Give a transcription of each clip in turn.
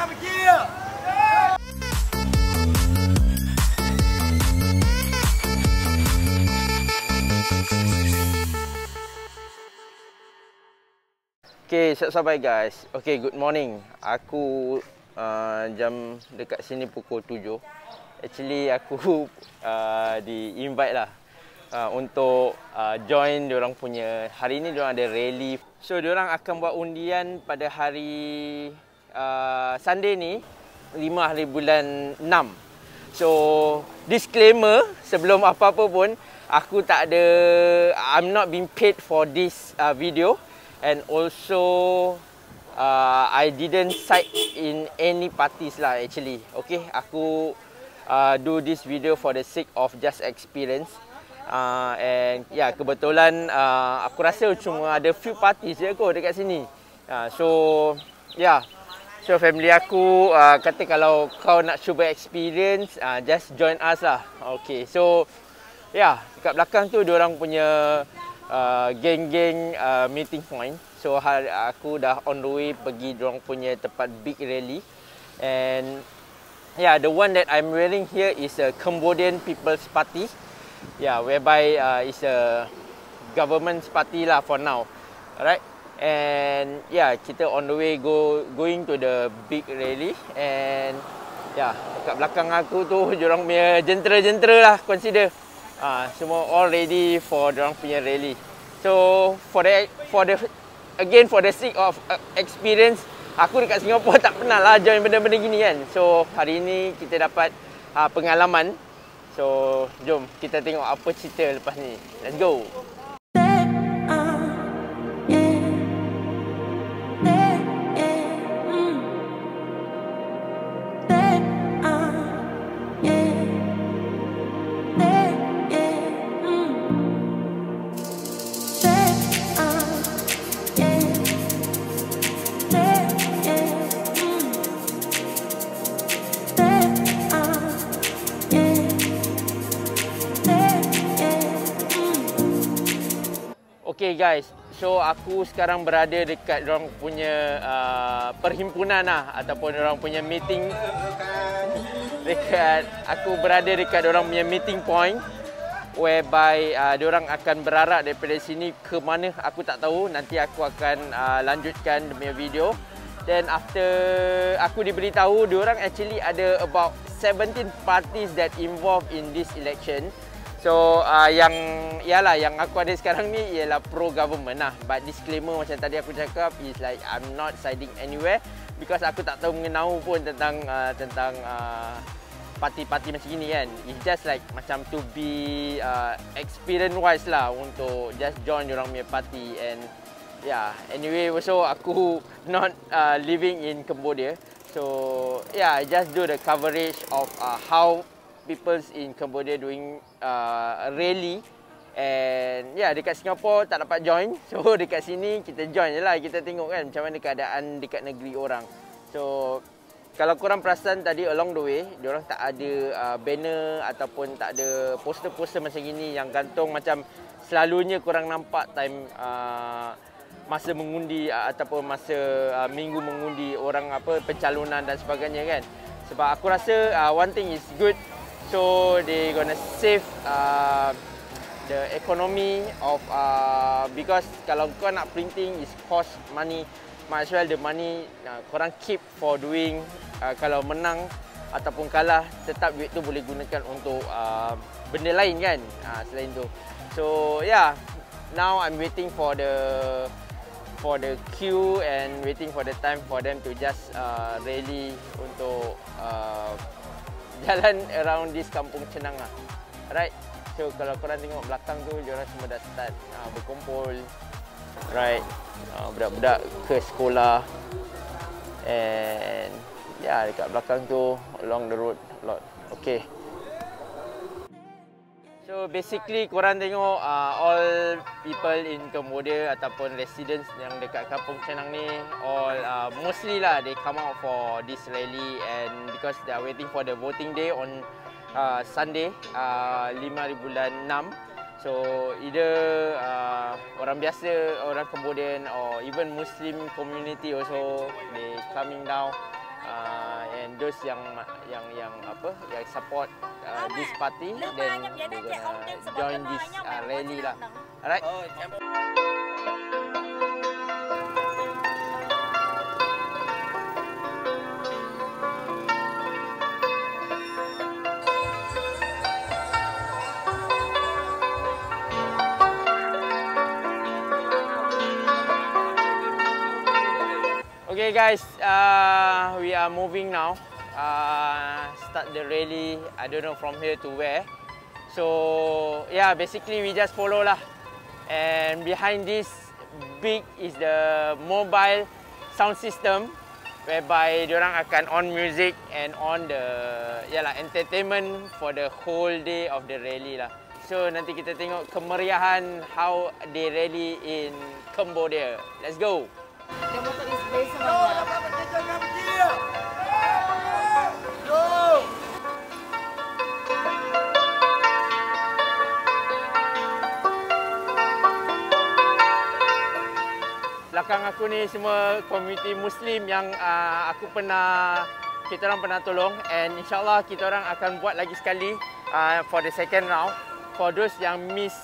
Cambodia. Okay, sahabat guys. Okay, good morning. Aku jam dekat sini pukul 7. Actually aku di-invite lah untuk join diorang punya, hari ni diorang ada rally. So diorang akan buat undian pada hari Sunday ni 5 hari bulan 6. So disclaimer sebelum apa-apa pun, aku tak ada, I'm not being paid for this video. And also I didn't side in any parties lah actually. Okay, aku do this video for the sake of just experience. And yeah, kebetulan aku rasa cuma ada few parties je kot dekat sini. So yeah, so family aku kata kalau kau nak cuba experience, just join us lah. Okay, so yeah, dekat belakang tu diorang punya geng-geng meeting point. So aku dah on the way pergi diorang punya tempat big rally. And yeah, the one that I'm wearing here is a Cambodian People's Party. Yeah, whereby it's a government's party lah for now. Alright. And yeah, kita on the way going to the big rally. And yeah, dekat belakang aku tu diorang punya jentera-jentera lah, consider. Semua all ready for diorang punya rally. So for the again for the sake of experience, aku dekat Singapore tak pernah lah join benda-benda gini kan. So hari ni kita dapat pengalaman. So jom kita tengok apa cerita lepas ni. Let's go. Okay guys, so aku sekarang berada dekat diorang punya perhimpunan lah, ataupun diorang punya meeting. Aku berada dekat diorang punya meeting point, whereby diorang akan berarak daripada sini ke mana aku tak tahu. Nanti aku akan lanjutkan demi video. Then after aku diberitahu diorang actually ada about 17 parties that involved in this election. So yang aku ada sekarang ni ialah pro government lah. But disclaimer macam tadi aku cakap is like I'm not siding anywhere, because aku tak tahu mengenau pun tentang parti-parti macam gini kan. It's just like macam to be experience wise lah, untuk just join diorang punya party. And yeah, anyway also aku not living in Cambodia. So yeah, I just do the coverage of how peoples in Cambodia doing rally. And yeah, dekat Singapore tak dapat join. So dekat sini kita join je lah. Kita tengok kan macam mana keadaan dekat negeri orang. So kalau korang perasan tadi along the way, diorang tak ada banner ataupun tak ada poster-poster macam gini yang gantung macam selalunya korang nampak time masa mengundi ataupun masa minggu mengundi orang pencalonan dan sebagainya kan. Sebab aku rasa one thing is good. So they gonna save the economy of because kalau kau nak printing is cost money, might as well the money korang keep for doing kalau menang ataupun kalah, tetap duit tu boleh gunakan untuk benda lain kan, selain tu. So yeah, now I'm waiting for the queue and waiting for the time for them to just rally untuk jalan around this kampung Chenang lah. Right. So kalau korang tengok belakang tu, diorang semua dah start berkumpul. Right. Budak-budak ke sekolah. And yeah, dekat belakang tu along the road a lot. Okay. So basically korang tengok all people in Cambodia ataupun residents yang dekat kampung Chenang ni, all mostly lah they come out for this rally. And because they are waiting for the voting day on Sunday 5 hari bulan 6. So either orang biasa, orang Cambodian or even Muslim community also, they coming down and those yang support this party, then we're gonna join this rally lah. Alright. Okay guys, we are moving now. Start the rally. I don't know from here to where. So yeah, basically we just follow lah. And behind this big is the mobile sound system, whereby diorang akan on music and on the entertainment for the whole day of the rally lah. So nanti kita tengok kemeriahan how they rally in Cambodia. Let's go. Dia motor display semuanya. Belakang aku ni semua komuniti Muslim yang kita orang pernah tolong, and insyaAllah kita orang akan buat lagi sekali for the second round. For those yang miss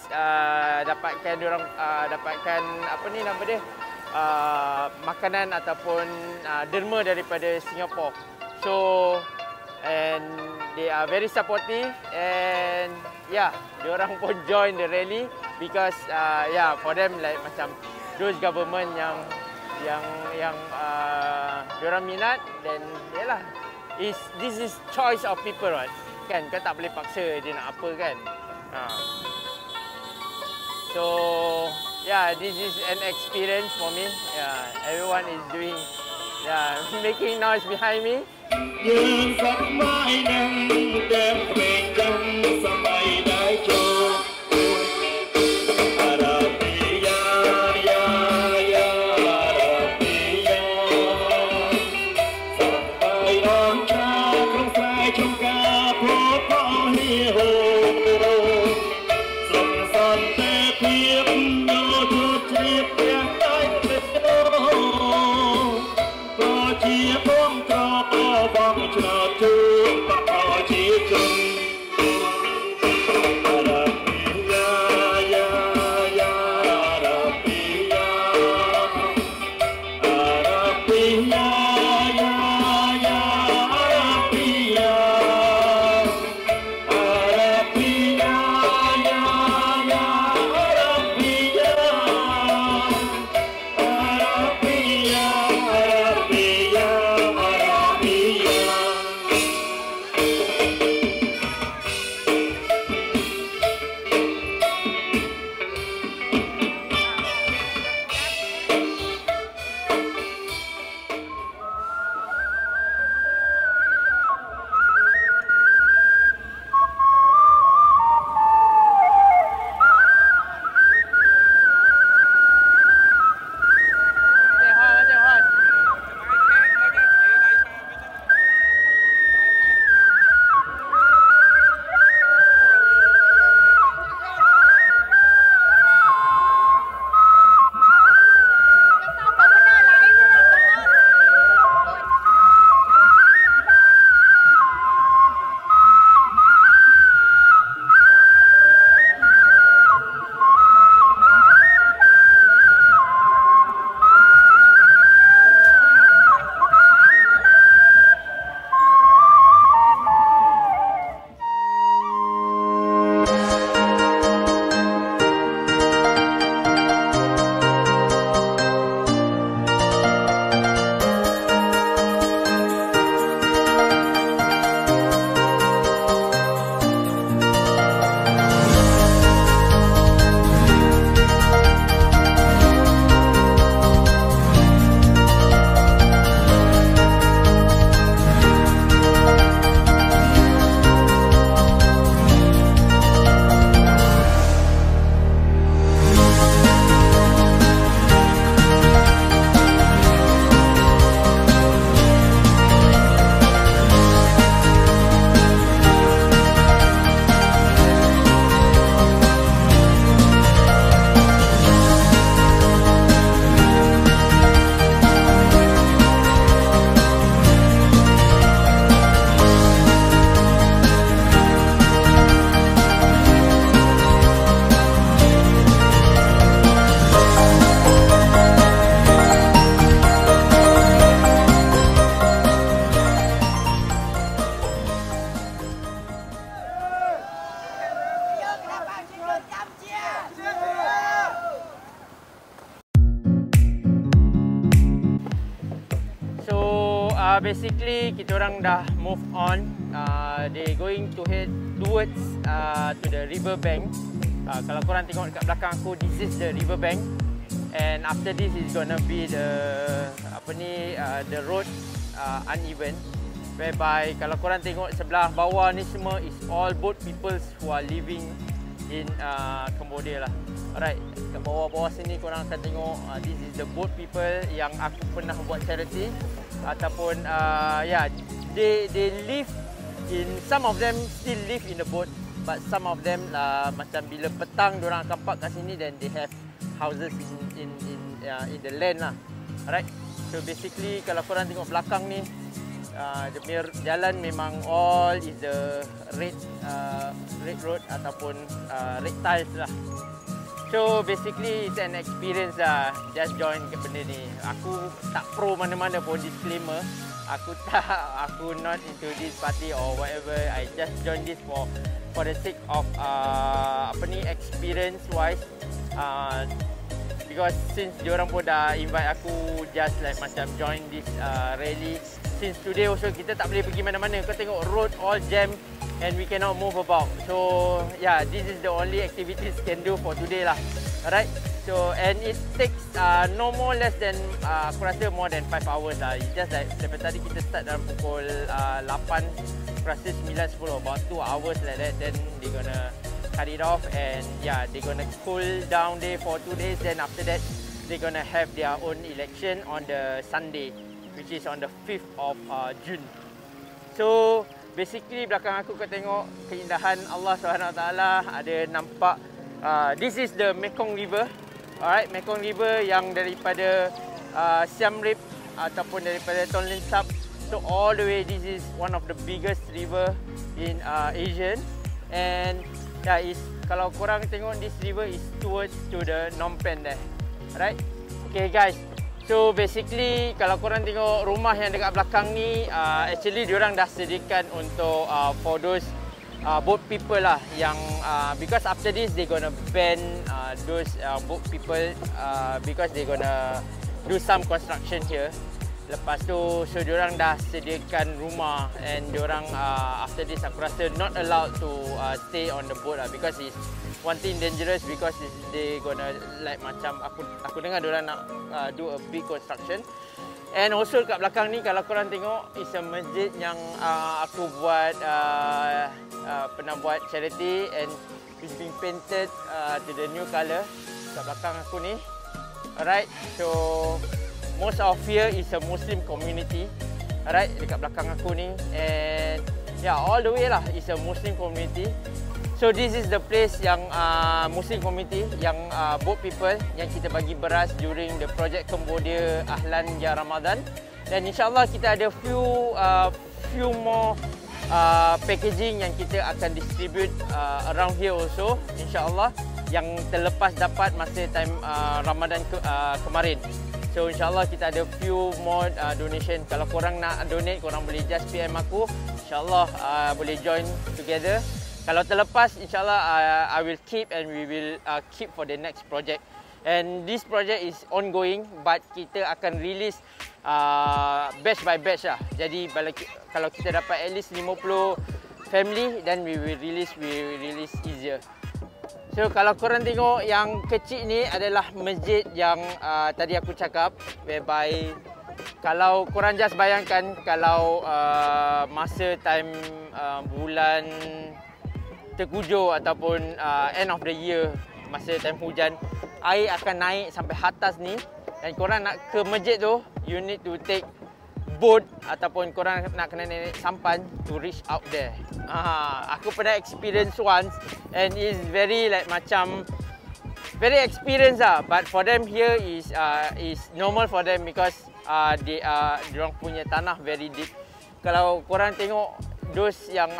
dapatkan apa ni nama dia, makanan ataupun derma daripada Singapore. So and they are very supportive, and yeah, diorang pun join the rally because for them like macam those government yang diorang minat, then yalah, this is choice of people, right? Kan kau tak boleh paksa dia nak apa kan. So yeah, this is an experience for me. Yeah, everyone is doing, making noise behind me. basically kita orang dah move on. They going to head towards to the river bank. Kalau korang tengok dekat belakang aku, this is the river bank. And after this is gonna be the the road uneven, whereby kalau korang tengok sebelah bawah ni semua is all boat peoples who are living in Cambodia lah. Alright, kat bawah-bawah sini korang akan tengok this is the boat people yang aku pernah buat charity ataupun they live in, some of them still live in the boat, but some of them macam bila petang diorang akan park kat sini, then they have houses in the land lah. Alright. So basically kalau korang tengok belakang ni, dia punya jalan memang all is the red road ataupun red tiles lah. So basically it's an experience lah. Just join ke benda ni. Aku tak pro mana-mana pun, disclaimer. Aku not into this party or whatever. I just join this for the sake of experience wise. Because since diorang pun dah invite aku just like macam join this rally. Since today also kita tak boleh pergi mana-mana. Kau tengok road all jam and we cannot move about. So yeah, this is the only activities can do for today lah. Alright. So and it takes no more less than aku rasa more than 5 hours lah. It's just like daripada tadi kita start dalam pukul 8, aku rasa 9, 10, about 2 hours like that. Then they gonna cut it off and yeah, they gonna cool down there for 2 days. Then after that they gonna have their own election on the Sunday, which is on the 5th of June. So basically belakang aku kau tengok keindahan Allah SWT. Ada nampak this is the Mekong River. Alright, Mekong River yang daripada Siem Reap ataupun daripada Tonlin Sap. So all the way, this is one of the biggest river in Asia. And yeah, kalau korang tengok this river is towards to the Phnom Penh there. Alright. Okay guys. So basically kalau korang tengok rumah yang dekat belakang ni, actually diorang dah sediakan untuk for those boat people lah yang because after this they gonna ban those boat people because they gonna do some construction here. Lepas tu so diorang dah sediakan rumah and diorang after this aku rasa not allowed to stay on the boat lah, because it's one thing dangerous, because they gonna like macam aku dengar diorang nak do a big construction. And also kat belakang ni kalau korang tengok is a masjid yang aku buat pernah buat charity and it's been painted to the new colour kat belakang aku ni. Alright, so most of here is a Muslim community. Alright, dekat belakang aku ni, and yeah, all the way lah is a Muslim community. So this is the place yang Muslim community, yang boat people yang kita bagi beras during the project Cambodia Ahlan Ya Ramadan. Dan insyaAllah kita ada few more packaging yang kita akan distribute around here also, insyaAllah, yang terlepas dapat masa time Ramadan kemarin. So insyaAllah kita ada few more donation. Kalau korang nak donate, korang boleh just PM aku. InsyaAllah boleh join together. Kalau terlepas, insyaAllah I will keep and we will keep for the next project. And this project is ongoing, but kita akan release batch by batch lah. Jadi kalau kita dapat at least 50 family, then we will release easier. So kalau korang tengok yang kecil ni adalah masjid yang tadi aku cakap, whereby kalau korang just bayangkan kalau masa time bulan Tengkujuh ataupun end of the year, masa time hujan, air akan naik sampai atas ni, dan korang nak ke masjid tu, you need to take boat ataupun korang nak kena naik sampan to reach out there. Aku pernah experience once and it's very like macam very experience lah, but for them here is normal for them because diorang punya tanah very deep. Kalau korang tengok those yang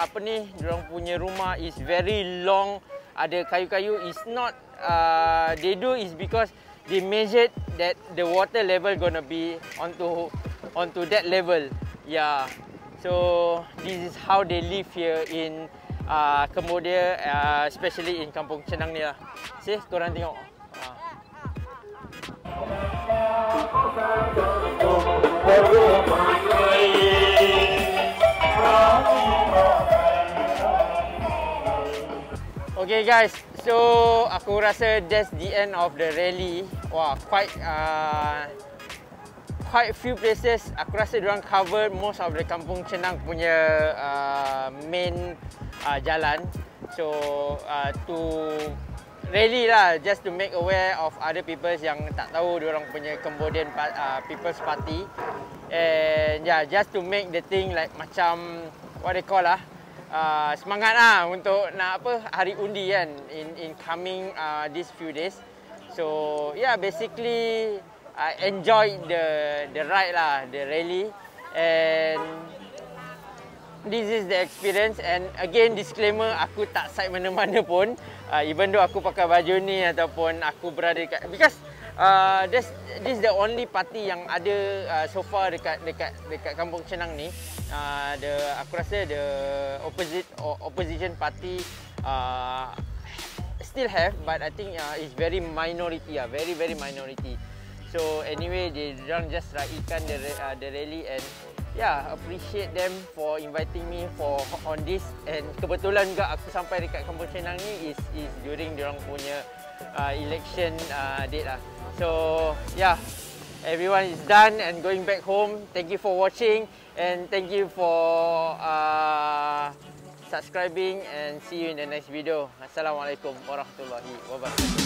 diorang punya rumah is very long, ada kayu-kayu, is not they do is because they measured that the water level gonna be onto that level. Yeah, so this is how they live here in Cambodia, especially in Kampung Chenang ni lah. See, korang tengok. Okay guys, so aku rasa that's the end of the rally. Wah, quite few places. Aku rasa diorang cover most of the Kampung Chenang punya main jalan. So to rally lah, just to make aware of other people yang tak tahu diorang punya Cambodian People's Party. And yeah, just to make the thing like macam what they call semangat lah untuk nak apa hari undi kan in coming these few days. So yeah, basically I enjoyed the ride lah, the rally, and this is the experience. And again disclaimer, aku tak side mana-mana pun, even though aku pakai baju ni ataupun aku berada dekat, because this is the only party yang ada so far dekat Kampung Chenang ni. Aku rasa the opposition party still have, but I think it's very minority, very minority. So anyway, they don't just raikan the rally, and yeah, appreciate them for inviting me on this. And kebetulan juga aku sampai dekat Kampung Chenang ni is during diorang punya election date lah. So yeah, everyone is done and going back home. Thank you for watching, and thank you for subscribing, and see you in the next video. Assalamualaikum warahmatullahi wabarakatuh.